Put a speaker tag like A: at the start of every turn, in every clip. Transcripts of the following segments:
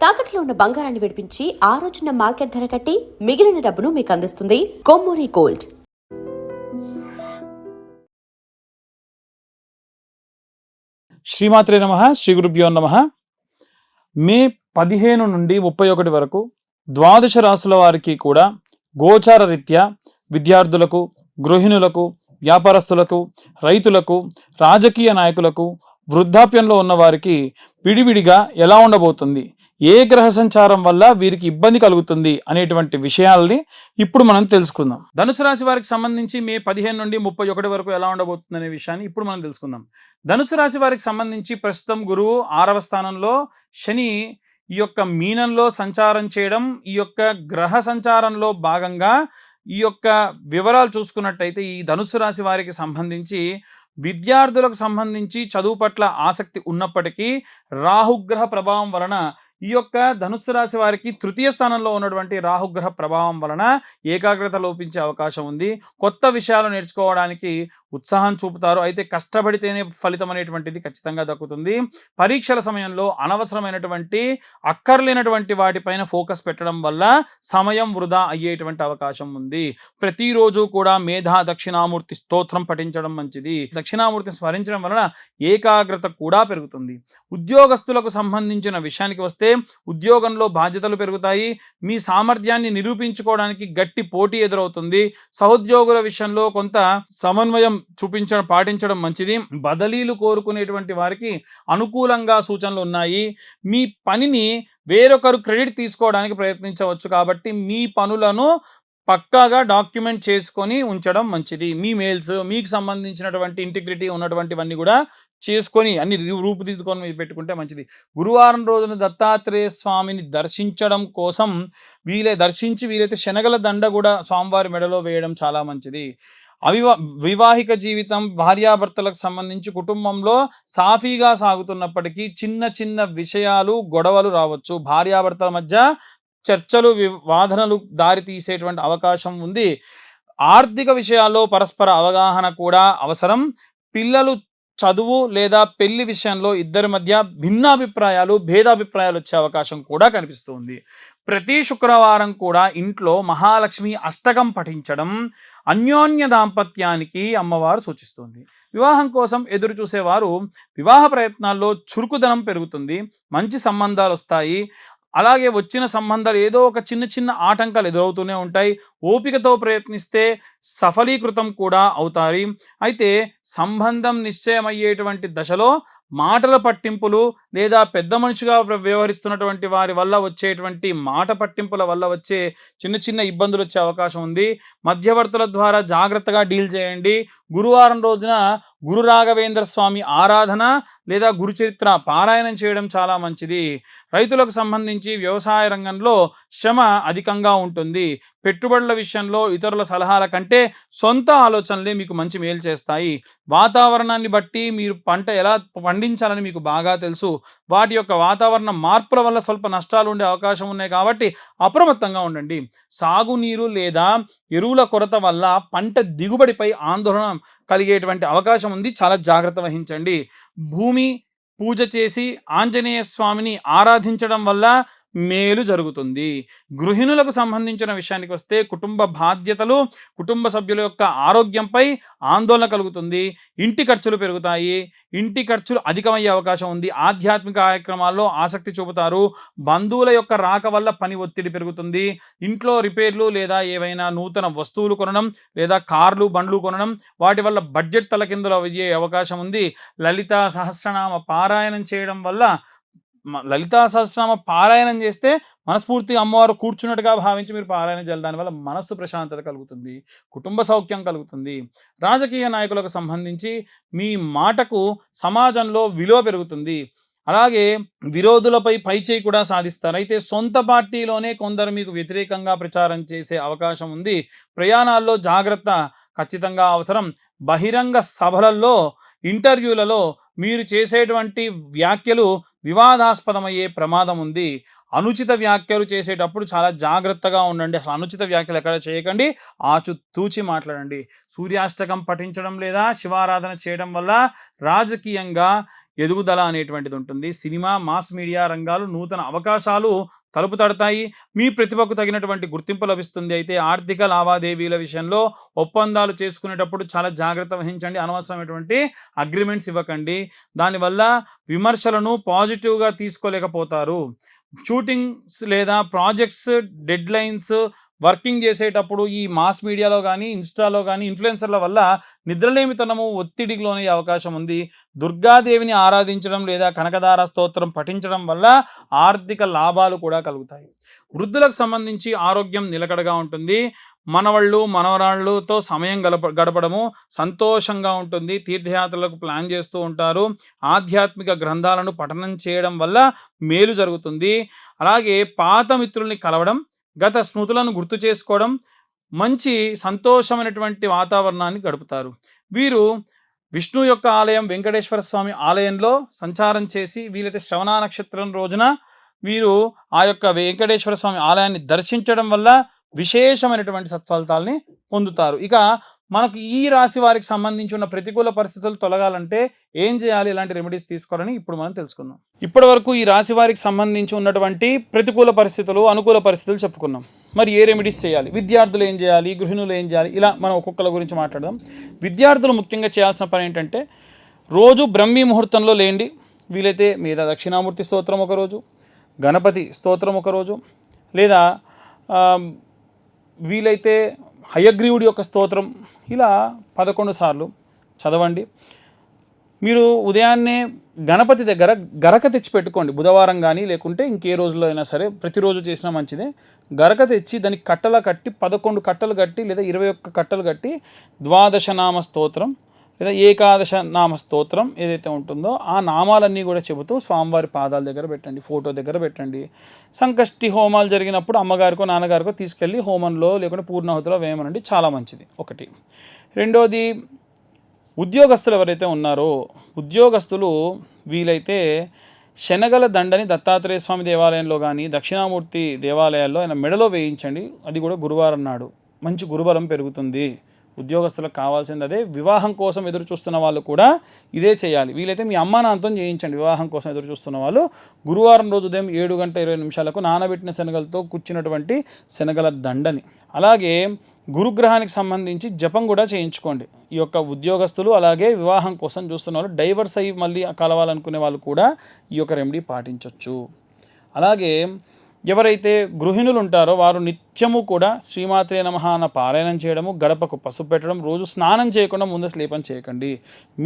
A: తాకట్లో ఉన్న బంగారాన్ని విడిపించి ఆ రోజున మార్కెట్ ధర కట్టి మిగిలిన డబ్బును మీకు అందిస్తుంది కొమ్మూరి గోల్డ్.
B: శ్రీమాత్రే నమః. శ్రీ గురుభ్యో నమః. మే 15 నుండి 31 వరకు ద్వాదశ రాశుల వారికి కూడా గోచార రీత్యా విద్యార్థులకు, గృహిణులకు, వ్యాపారస్తులకు, రైతులకు, రాజకీయ నాయకులకు, వృద్ధాప్యంలో ఉన్న వారికి విడివిడిగా ఎలా ఉండబోతుంది, ఏ గ్రహ సంచారం వల్ల వీరికి ఇబ్బంది కలుగుతుంది అనేటువంటి విషయాల్ని ఇప్పుడు మనం తెలుసుకుందాం. ధనుసు రాశి వారికి సంబంధించి మే 15 నుండి 31 వరకు ఎలా ఉండబోతుంది అనే విషయాన్ని ఇప్పుడు మనం తెలుసుకుందాం. ధనుసు రాశి వారికి సంబంధించి ప్రస్తుతం గురువు 6వ స్థానంలో, శని ఈ యొక్క మీనంలో సంచారం చేయడం, ఈ యొక్క గ్రహ సంచారంలో భాగంగా ఈ యొక్క వివరాలు చూసుకున్నట్టయితే ఈ ధనుసు రాశి వారికి సంబంధించి విద్యార్థులకు సంబంధించి చదువు పట్ల ఆసక్తి ఉన్నప్పటికీ రాహుగ్రహ ప్రభావం వలన ఈ యొక్క ధనుస్సు రాశి వారికి తృతీయ స్థానంలో ఉన్నటువంటి రాహుగ్రహ ప్రభావం వలన ఏకాగ్రత లోపించే అవకాశం ఉంది. కొత్త విషయాలు నేర్చుకోవడానికి ఉత్సాహం చూపుతారు. అయితే కష్టపడితేనే ఫలితం అనేటువంటిది ఖచ్చితంగా దక్కుతుంది. పరీక్షల సమయంలో అనవసరమైనటువంటి అక్కర్లేనటువంటి వాటిపైన ఫోకస్ పెట్టడం వల్ల సమయం వృధా అయ్యేటువంటి అవకాశం ఉంది. ప్రతిరోజు కూడా మేధా దక్షిణామూర్తి స్తోత్రం పఠించడం మంచిది. దక్షిణామూర్తిని స్మరించడం వలన ఏకాగ్రత కూడా పెరుగుతుంది. ఉద్యోగస్తులకు సంబంధించిన విషయానికి వస్తే ఉద్యోగంలో బాధ్యతలు పెరుగుతాయి. మీ సామర్థ్యాన్ని నిరూపించుకోవడానికి గట్టి పోటీ ఎదురవుతుంది. సహోద్యోగుల విషయంలో కొంత సమన్వయం పాటించడం మంచిది. బదిలీలు కోరుకునేటువంటి వారికి అనుకూలంగా సూచనలు ఉన్నాయి. మీ పనిని వేరొకరు క్రెడిట్ తీసుకోవడానికి ప్రయత్నించవచ్చు. కాబట్టి మీ పనులను పక్కాగా డాక్యుమెంట్ చేసుకొని ఉంచడం మంచిది. మీ మెయిల్స్, మీకు సంబంధించినటువంటి ఇంటిగ్రిటీ ఉన్నటువంటివన్నీ కూడా చేసుకొని అన్ని రూపుదిద్దుకొని పెట్టుకుంటే మంచిది. గురువారం రోజున దత్తాత్రేయ స్వామిని దర్శించడం కోసం వీలైతే శనగల దండ కూడా స్వామివారి మెడలో వేయడం చాలా మంచిది. వివాహిక జీవితం, భార్యాభర్తలకు సంబంధించి కుటుంబంలో సాఫీగా సాగుతున్నప్పటికీ చిన్న చిన్న విషయాలు, గొడవలు రావచ్చు. భార్యాభర్తల మధ్య చర్చలు, వాదనలు దారి తీసేటువంటి అవకాశం ఉంది. ఆర్థిక విషయాల్లో పరస్పర అవగాహన కూడా అవసరం. పిల్లలు చదువు లేదా పెళ్లి విషయంలో ఇద్దరి మధ్య భిన్నాభిప్రాయాలు, భేదాభిప్రాయాలు వచ్చే అవకాశం కూడా కనిపిస్తుంది. ప్రతి శుక్రవారం కూడా ఇంట్లో మహాలక్ష్మి అష్టకం పఠించడం అన్యోన్య దాంపత్యానికి అమ్మవారు సూచిస్తుంది. వివాహం కోసం ఎదురు చూసేవారు వివాహ ప్రయత్నాల్లో చురుకుదనం పెరుగుతుంది. మంచి సంబంధాలు వస్తాయి. అలాగే వచ్చిన సంబంధాలు ఏదో ఒక చిన్న చిన్న ఆటంకాలు ఎదురవుతూనే ఉంటాయి. ఓపికతో ప్రయత్నిస్తే సఫలీకృతం కూడా అవుతాయి. అయితే సంబంధం నిశ్చయమయ్యేటువంటి దశలో మాటల పట్టింపులు లేదా పెద్ద మనిషిగా వ్యవహరిస్తున్నటువంటి వారి వల్ల వచ్చేటువంటి మాట పట్టింపుల వల్ల వచ్చే చిన్న చిన్న ఇబ్బందులు వచ్చే అవకాశం ఉంది. మధ్యవర్తుల ద్వారా జాగ్రత్తగా డీల్ చేయండి. గురువారం రోజున గురు రాఘవేంద్ర స్వామి ఆరాధన లేదా గురుచరిత్ర పారాయణం చేయడం చాలా మంచిది. రైతులకు సంబంధించి వ్యవసాయ రంగంలో శ్రమ అధికంగా ఉంటుంది. పెట్టుబడుల విషయంలో ఇతరుల సలహాల కంటే సొంత ఆలోచనలే మీకు మంచి మేలు చేస్తాయి. వాతావరణాన్ని బట్టి మీరు పంట ఎలా పండించాలని మీకు బాగా తెలుసు. వాటి యొక్క వాతావరణ మార్పుల వల్ల స్వల్ప నష్టాలు ఉండే అవకాశం ఉన్నాయి. కాబట్టి అప్రమత్తంగా ఉండండి. సాగునీరు లేదా ఎరువుల కొరత వల్ల పంట దిగుబడిపై ఆందోళన కలిగేటువంటి అవకాశం ఉంది. చాలా జాగ్రత్త వహించండి. భూమి పూజ చేసి ఆంజనేయ స్వామిని ఆరాధించడం వల్ల మేలు జరుగుతుంది. గృహిణులకు సంబంధించిన విషయానికి వస్తే కుటుంబ బాధ్యతలు, కుటుంబ సభ్యుల యొక్క ఆరోగ్యంపై ఆందోళన కలుగుతుంది. ఇంటి ఖర్చులు పెరుగుతాయి. ఇంటి ఖర్చులు అధికమయ్యే అవకాశం ఉంది. ఆధ్యాత్మిక కార్యక్రమాల్లో ఆసక్తి చూపుతారు. బంధువుల యొక్క రాక వల్ల పని ఒత్తిడి పెరుగుతుంది. ఇంట్లో రిపేర్లు లేదా ఏవైనా నూతన వస్తువులు కొనడం లేదా కార్లు, బండ్లు కొనడం వాటి వల్ల బడ్జెట్ తలకిందులు అయ్యే అవకాశం ఉంది. లలితా సహస్రనామ పారాయణం చేయడం వల్ల లలితా సహస్రనామ పారాయణం చేస్తే మనస్ఫూర్తిగా అమ్మవారు కూర్చున్నట్టుగా భావించి మీరు పారాయణం చేయాలి. దానివల్ల మనస్సు ప్రశాంతత కలుగుతుంది, కుటుంబ సౌఖ్యం కలుగుతుంది. రాజకీయ నాయకులకు సంబంధించి మీ మాటకు సమాజంలో విలువ పెరుగుతుంది. అలాగే విరోధులపై పైచేయి కూడా సాధిస్తారు. అయితే సొంత పార్టీలోనే కొందరు మీకు వ్యతిరేకంగా ప్రచారం చేసే అవకాశం ఉంది. ప్రయాణాల్లో జాగ్రత్త ఖచ్చితంగా అవసరం. బహిరంగ సభలలో, ఇంటర్వ్యూలలో మీరు చేసేటువంటి వ్యాఖ్యలు వివాదాస్పదమయ్యే ప్రమాదం ఉంది. అనుచిత వ్యాఖ్యలు చేసేటప్పుడు చాలా జాగ్రత్తగా ఉండండి. అసలు అనుచిత వ్యాఖ్యలు ఎక్కడ చేయకండి. ఆచితూచి మాట్లాడండి. సూర్యాష్టకం పఠించడం లేదా శివారాధన చేయడం వల్ల రాజకీయంగా ఎదుగుదల అనేటువంటిది ఉంటుంది. సినిమా, మాస్ మీడియా రంగాలు నూతన అవకాశాలు తలుపు తడతాయి. మీ ప్రతిభకు తగినటువంటి గుర్తింపు లభిస్తుంది. అయితే ఆర్థిక లావాదేవీల విషయంలో ఒప్పందాలు చేసుకునేటప్పుడు చాలా జాగ్రత్త వహించండి. అనవసరమైనటువంటి అగ్రిమెంట్స్ ఇవ్వకండి. దానివల్ల విమర్శలను పాజిటివ్గా తీసుకోలేకపోతారు. షూటింగ్స్ లేదా ప్రాజెక్ట్స్ డెడ్లైన్స్ వర్కింగ్ చేసేటప్పుడు ఈ మాస్ మీడియాలో కానీ, ఇన్స్టాలో కానీ ఇన్ఫ్లుయెన్సర్ల వల్ల నిద్రలేమితనము, ఒత్తిడికి లోనయ్యే అవకాశం ఉంది. దుర్గాదేవిని ఆరాధించడం లేదా కనకదార స్తోత్రం పఠించడం వల్ల ఆర్థిక లాభాలు కూడా కలుగుతాయి. వృద్ధులకు సంబంధించి ఆరోగ్యం నిలకడగా ఉంటుంది. మనవళ్ళు, మనవరాళ్ళతో సమయం గడపడము సంతోషంగా ఉంటుంది. తీర్థయాత్రలకు ప్లాన్ చేస్తూ ఉంటారు. ఆధ్యాత్మిక గ్రంథాలను పఠనం చేయడం వల్ల మేలు జరుగుతుంది. అలాగే పాత మిత్రుల్ని కలవడం, గత స్మృతులను గుర్తు చేసుకోవడం, మంచి సంతోషమైనటువంటి వాతావరణాన్ని గడుపుతారు. వీరు విష్ణు యొక్క ఆలయం, వెంకటేశ్వర స్వామి ఆలయంలో సంచారం చేసి, వీలైతే శ్రవణ నక్షత్రం రోజున వీరు ఆ యొక్క వెంకటేశ్వర స్వామి ఆలయాన్ని దర్శించడం వల్ల విశేషమైనటువంటి సత్ఫలితాలని పొందుతారు. ఇక మనకు ఈ రాశి వారికి సంబంధించి ఉన్న ప్రతికూల పరిస్థితులు తొలగాలంటే ఏం చేయాలి, ఎలాంటి రెమెడీస్ తీసుకోవాలని ఇప్పుడు మనం తెలుసుకుందాం. ఇప్పటి వరకు ఈ రాశి వారికి సంబంధించి ఉన్నటువంటి ప్రతికూల పరిస్థితులు, అనుకూల పరిస్థితులు చెప్పుకున్నాం. మరి ఏ రెమెడీస్ చేయాలి, విద్యార్థులు ఏం చేయాలి, గృహిణులు ఏం చేయాలి, ఇలా మనం ఒక్కొక్కల గురించి మాట్లాడదాం. విద్యార్థులు ముఖ్యంగా చేయాల్సిన పని ఏంటంటే, రోజు బ్రహ్మీ ముహూర్తంలో లేండి. వీలైతే మీద దక్షిణామూర్తి స్తోత్రం ఒకరోజు, గణపతి స్తోత్రం ఒకరోజు, లేదా వీలైతే హయగ్రీవుడి యొక్క స్తోత్రం ఇలా 11 సార్లు చదవండి. మీరు ఉదయాన్నే గణపతి దగ్గర గరక తెచ్చి పెట్టుకోండి. బుధవారం కానీ లేకుంటే ఇంకే రోజులో అయినా సరే, ప్రతిరోజు చేసినా మంచిదే. గరక తెచ్చి దానికి కట్టలా కట్టి 11 కట్టలు కట్టి లేదా 21 కట్టలు కట్టి ద్వాదశనామ స్తోత్రం లేదా ఏకాదశ నామ స్తోత్రం ఏదైతే ఉంటుందో ఆ నామాలన్నీ కూడా చెబుతూ స్వామివారి పాదాల దగ్గర పెట్టండి, ఫోటో దగ్గర పెట్టండి. సంకష్టి హోమాలు జరిగినప్పుడు అమ్మగారికో నాన్నగారికో తీసుకెళ్ళి హోమంలో లేకుంటే పూర్ణాహుతిలో వేయమనండి, చాలా మంచిది. ఒకటి. రెండోది, ఉద్యోగస్తులు ఎవరైతే ఉన్నారో ఉద్యోగస్తులు వీలైతే శనగల దండని దత్తాత్రేయ స్వామి దేవాలయంలో కానీ దక్షిణామూర్తి దేవాలయాల్లో ఆయన మెడలో వేయించండి. అది కూడా గురువారం నాడు మంచి గురుబలం పెరుగుతుంది. ఉద్యోగస్తులకు కావాల్సింది అదే. వివాహం కోసం ఎదురు చూస్తున్న వాళ్ళు కూడా ఇదే చేయాలి. వీలైతే మీ అమ్మా నాన్నతో చేయించండి. వివాహం కోసం ఎదురు చూస్తున్న వాళ్ళు గురువారం రోజు ఉదయం 7:20 నానబెట్టిన శనగలతో కూర్చున్నటువంటి శనగల దండని. అలాగే గురుగ్రహానికి సంబంధించి జపం కూడా చేయించుకోండి. ఈ యొక్క ఉద్యోగస్తులు అలాగే వివాహం కోసం చూస్తున్న వాళ్ళు, డైవర్స్ అయ్యి మళ్ళీ కలవాలనుకునే వాళ్ళు కూడా ఈ యొక్క రెమెడీ పాటించవచ్చు. అలాగే ఎవరైతే గృహిణులు ఉంటారో వారు నిత్యము కూడా శ్రీమాత్రే నమః అన్న పారాయణం చేయడము, గడపకు పసుపు పెట్టడం, రోజు స్నానం చేయకుండా ముందు స్లేపం చేయకండి.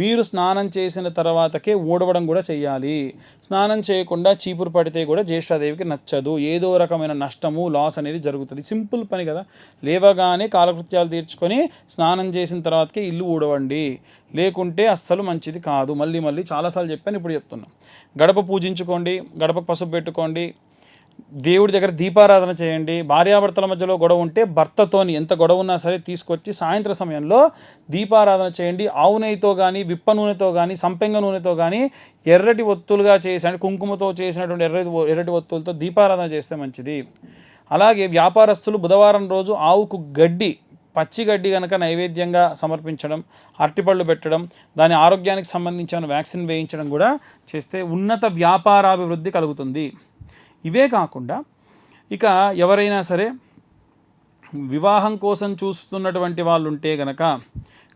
B: మీరు స్నానం చేసిన తర్వాతకే ఊడవడం కూడా చేయాలి. స్నానం చేయకుండా చీపురు పడితే కూడా జ్యేష్ఠాదేవికి నచ్చదు. ఏదో రకమైన నష్టము, లాస్ అనేది జరుగుతుంది. సింపుల్ పని కదా. లేవగానే కాలకృత్యాలు తీర్చుకొని స్నానం చేసిన తర్వాతకే ఇల్లు ఊడవండి, లేకుంటే అస్సలు మంచిది కాదు. మళ్ళీ చాలాసార్లు చెప్పాను, ఇప్పుడు చెప్తున్నాం. గడప పూజించుకోండి, గడప పసుపు పెట్టుకోండి, దేవుడి దగ్గర దీపారాధన చేయండి. భార్యాభర్తల మధ్యలో గొడవ ఉంటే భర్తతోని ఎంత గొడవ ఉన్నా సరే తీసుకొచ్చి సాయంత్రం సమయంలో దీపారాధన చేయండి. ఆవు నెయ్యితో కానీ, విప్ప నూనెతో కానీ, సంపెంగ నూనెతో కానీ ఎర్రటి ఒత్తులుగా చేసి, కుంకుమతో చేసినటువంటి ఎర్రటి ఒత్తులతో దీపారాధన చేస్తే మంచిది. అలాగే వ్యాపారస్తులు బుధవారం రోజు ఆవుకు గడ్డి, పచ్చి గడ్డి కనుక నైవేద్యంగా సమర్పించడం, అరటిపళ్ళు పెట్టడం, దాని ఆరోగ్యానికి సంబంధించిన వ్యాక్సిన్ వేయించడం కూడా చేస్తే ఉన్నత వ్యాపారాభివృద్ధి కలుగుతుంది. ఇవే కాకుండా ఇక ఎవరైనా సరే వివాహం కోసం చూస్తున్నటువంటి వాళ్ళు ఉంటే గనక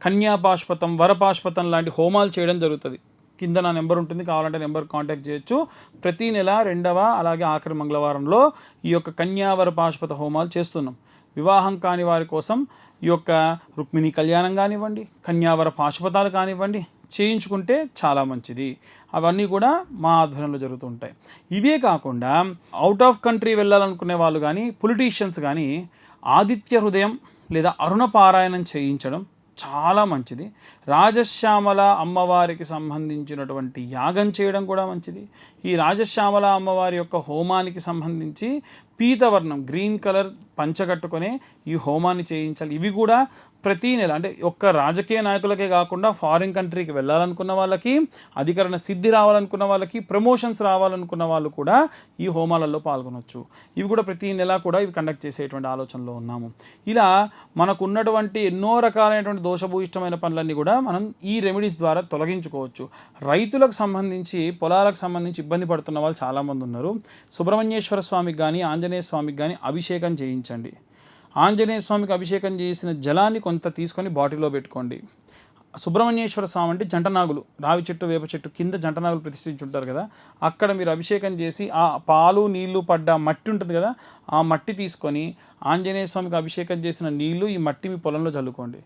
B: కన్యాపాష్పతం, వరపాష్పతం లాంటి హోమాలు చేయడం జరుగుతుంది. కింద నా నెంబర్ ఉంటుంది, కావాలంటే నెంబర్ కాంటాక్ట్ చేయొచ్చు. ప్రతి నెల 2వ అలాగే ఆఖరి మంగళవారంలో ఈ యొక్క కన్యావర పాష్పత హోమాలు చేస్తున్నాం. వివాహం కాని వారి కోసం ఈ యొక్క రుక్మిణి కళ్యాణం కానివ్వండి, కన్యావర పాశుపతాలు కానివ్వండి చేయించుకుంటే చాలా మంచిది. అవన్నీ కూడా మా ఆధ్వర్యంలో జరుగుతూ ఉంటాయి. ఇవే కాకుండా అవుట్ ఆఫ్ కంట్రీ వెళ్ళాలనుకునే వాళ్ళు కానీ, పొలిటీషియన్స్ కానీ ఆదిత్య హృదయం లేదా అరుణ పారాయణం చేయించడం చాలా మంచిది. రాజశ్యామల అమ్మవారికి సంబంధించినటువంటి యాగం చేయడం కూడా మంచిది. ఈ రాజశ్యామల అమ్మవారి యొక్క హోమానికి సంబంధించి పీతవర్ణం, గ్రీన్ కలర్ పంచ కట్టుకొని ఈ హోమాన్ని చేయించాలి. ఇవి కూడా ప్రతి నెల అంటే ఒక్క రాజకీయ నాయకులకే కాకుండా ఫారిన్ కంట్రీకి వెళ్ళాలనుకున్న వాళ్ళకి, అధికరణ సిద్ధి రావాలనుకున్న వాళ్ళకి, ప్రమోషన్స్ రావాలనుకున్న వాళ్ళు కూడా ఈ హోమాలలో పాల్గొనవచ్చు. ఇవి కూడా ప్రతి నెల కూడా ఇవి కండక్ట్ చేసేటువంటి ఆలోచనలో ఉన్నాము. ఇలా మనకు ఉన్నటువంటి ఎన్నో రకాలైనటువంటి దోషభూయిష్టమైన పనులన్నీ కూడా మనం ఈ రెమెడీస్ ద్వారా తొలగించుకోవచ్చు. రైతులకు సంబంధించి, పొలాలకు సంబంధించి ఇబ్బంది పడుతున్న వాళ్ళు చాలామంది ఉన్నారు. సుబ్రహ్మణ్యేశ్వర స్వామికి కానీ ఆంజనేయ స్వామికి కానీ అభిషేకం చేయించండి. ఆంజనేయ స్వామికి అభిషేకం చేసిన జలాన్ని కొంత తీసుకొని బాటిల్లో పెట్టుకోండి. సుబ్రహ్మణ్యేశ్వర స్వామి అంటే జంటనాగులు, రావి చెట్టు, వేప చెట్టు కింద జంటనాగులు ప్రతిష్ఠించుంటారు కదా, అక్కడ మీరు అభిషేకం చేసి ఆ పాలు నీళ్లు పడ్డ మట్టి ఉంటుంది కదా, ఆ మట్టి తీసుకొని ఆంజనేయ స్వామికి అభిషేకం చేసిన నీళ్లు ఈ మట్టి మీ పొలంలో చల్లుకోండి.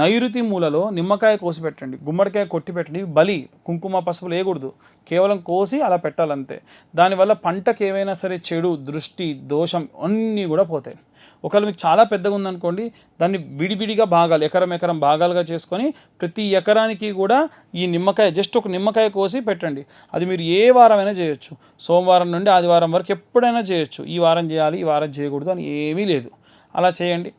B: నైరుతి మూలలో నిమ్మకాయ కోసి పెట్టండి, గుమ్మడికాయ కొట్టి పెట్టండి. బలి, కుంకుమ, పసుపులు వేయకూడదు, కేవలం కోసి అలా పెట్టాలంతే. దానివల్ల పంటకు ఏవైనా సరే చెడు, దృష్టి, దోషం అన్నీ కూడా పోతాయి. ఒకవేళ మీకు చాలా పెద్దగా ఉందనుకోండి, దాన్ని విడివిడిగా భాగాలు, ఎకరం భాగాలుగా చేసుకొని ప్రతి ఎకరానికి కూడా ఈ నిమ్మకాయ, జస్ట్ ఒక నిమ్మకాయ కోసి పెట్టండి. అది మీరు ఏ వారమైనా చేయొచ్చు, సోమవారం నుండి ఆదివారం వరకు ఎప్పుడైనా చేయొచ్చు. ఈ వారం చేయాలి, ఈ వారం చేయకూడదు అని ఏమీ లేదు, అలా చేయండి.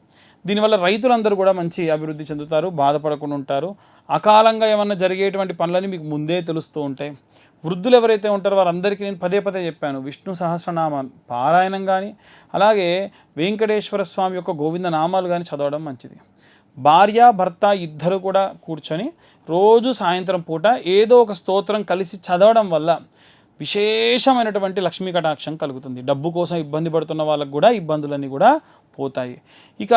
B: దీనివల్ల రైతులందరూ కూడా మంచి అభివృద్ధి చెందుతారు, బాధపడకుండా ఉంటారు. అకాలంగా ఏమన్నా జరిగేటువంటి పనులని మీకు ముందే తెలుస్తూ ఉంటాయి. వృద్ధులు ఎవరైతే ఉంటారో వారందరికీ నేను పదే చెప్పాను, విష్ణు సహస్రనామ పారాయణం కానీ, అలాగే వెంకటేశ్వర స్వామి యొక్క గోవింద నామాలు కానీ చదవడం మంచిది. భార్య భర్త ఇద్దరు కూడా కూర్చొని రోజు సాయంత్రం పూట ఏదో ఒక స్తోత్రం కలిసి చదవడం వల్ల విశేషమైనటువంటి లక్ష్మీ కటాక్షం కలుగుతుంది. డబ్బు కోసం ఇబ్బంది పడుతున్న వాళ్ళకు కూడా ఇబ్బందులన్నీ కూడా పోతాయి. ఇక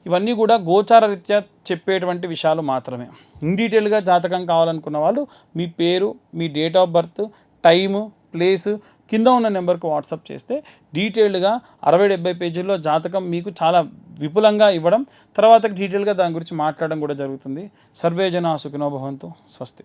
B: ఇవన్నీ కూడా గోచార రీత్యా చెప్పేటువంటి విషయాలు మాత్రమే. ఇన్ డీటెయిల్గా జాతకం కావాలనుకున్న వాళ్ళు మీ పేరు, మీ date of birth, time, place కింద ఉన్న నెంబర్కి వాట్సాప్ చేస్తే డీటెయిల్డ్గా 60-70 పేజీల్లో జాతకం మీకు చాలా విపులంగా ఇవ్వడం, తర్వాత డీటెయిల్గా దాని గురించి మాట్లాడడం కూడా జరుగుతుంది. సర్వే జనా సుఖినో భవంతు. స్వస్తి.